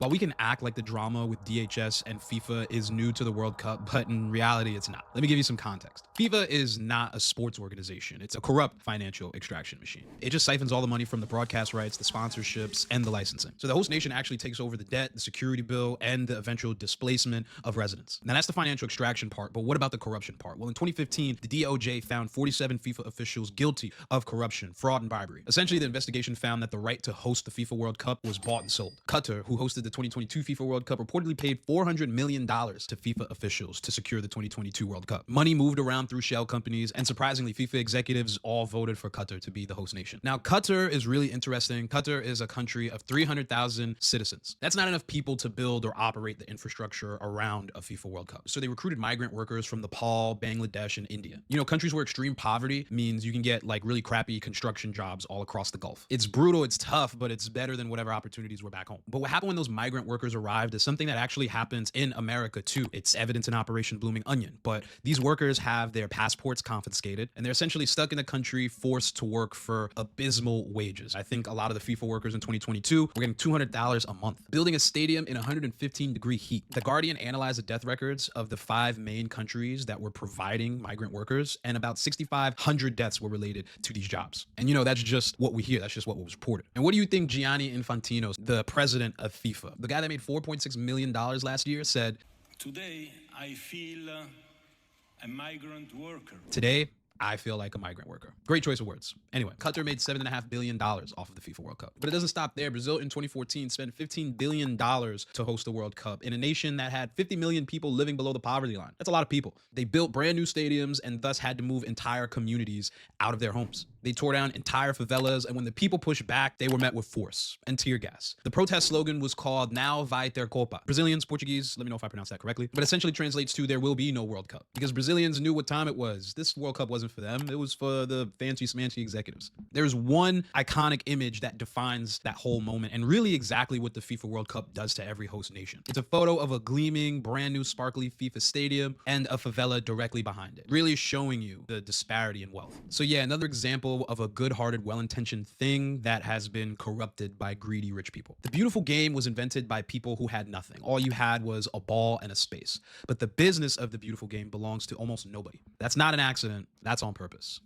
While we can act like the drama with DHS and FIFA is new to the World Cup, but in reality, it's not. Let me give you some context. FIFA is not a sports organization. It's a corrupt financial extraction machine. It just siphons all the money from the broadcast rights, the sponsorships, and the licensing. So the host nation actually takes over the debt, the security bill, and the eventual displacement of residents. Now that's the financial extraction part, but what about the corruption part? Well, in 2015, the DOJ found 47 FIFA officials guilty of corruption, fraud, and bribery. Essentially, the investigation found that the right to host the FIFA World Cup was bought and sold. Qatar, who hosted the 2022 FIFA World Cup, reportedly paid $400 million to FIFA officials to secure the 2022 World Cup. Money moved around through shell companies, and surprisingly, FIFA executives all voted for Qatar to be the host nation. Now, Qatar is really interesting. Qatar is a country of 300,000 citizens. That's not enough people to build or operate the infrastructure around a FIFA World Cup. So they recruited migrant workers from Nepal, Bangladesh, and India. You know, countries where extreme poverty means you can get like really crappy construction jobs all across the Gulf. It's brutal, it's tough, but it's better than whatever opportunities were back home. But what happened when those migrant workers arrived is something that actually happens in America too. It's evident in Operation Blooming Onion. But these workers have their passports confiscated and they're essentially stuck in the country, forced to work for abysmal wages. I think a lot of the FIFA workers in 2022 were getting $200 a month, building a stadium in 115-degree heat. The Guardian analyzed the death records of the 5 main countries that were providing migrant workers, and about 6,500 deaths were related to these jobs. And you know, that's just what we hear. That's just what was reported. And what do you think Gianni Infantino, the president of FIFA, the guy that made $4.6 million last year, said? Today, I feel a migrant worker. Today, I feel like a migrant worker. Great choice of words. Anyway, Qatar made $7.5 billion off of the FIFA World Cup. But it doesn't stop there. Brazil in 2014 spent $15 billion to host the World Cup in a nation that had 50 million people living below the poverty line. That's a lot of people. They built brand new stadiums and thus had to move entire communities out of their homes. They tore down entire favelas, and when the people pushed back, they were met with force and tear gas. The protest slogan was called "Now vai ter Copa." Brazilians, Portuguese, let me know if I pronounced that correctly, but essentially translates to "There will be no World Cup," because Brazilians knew what time it was. This World Cup wasn't for them. It was for the fancy smancy executives. There's one iconic image that defines that whole moment and really exactly what the FIFA World Cup does to every host nation. It's a photo of a gleaming, brand new, sparkly FIFA stadium and a favela directly behind it, really showing you the disparity in wealth. So yeah, another example of a good-hearted, well-intentioned thing that has been corrupted by greedy rich people. The beautiful game was invented by people who had nothing. All you had was a ball and a space. But the business of the beautiful game belongs to almost nobody. That's not an accident. That's on purpose.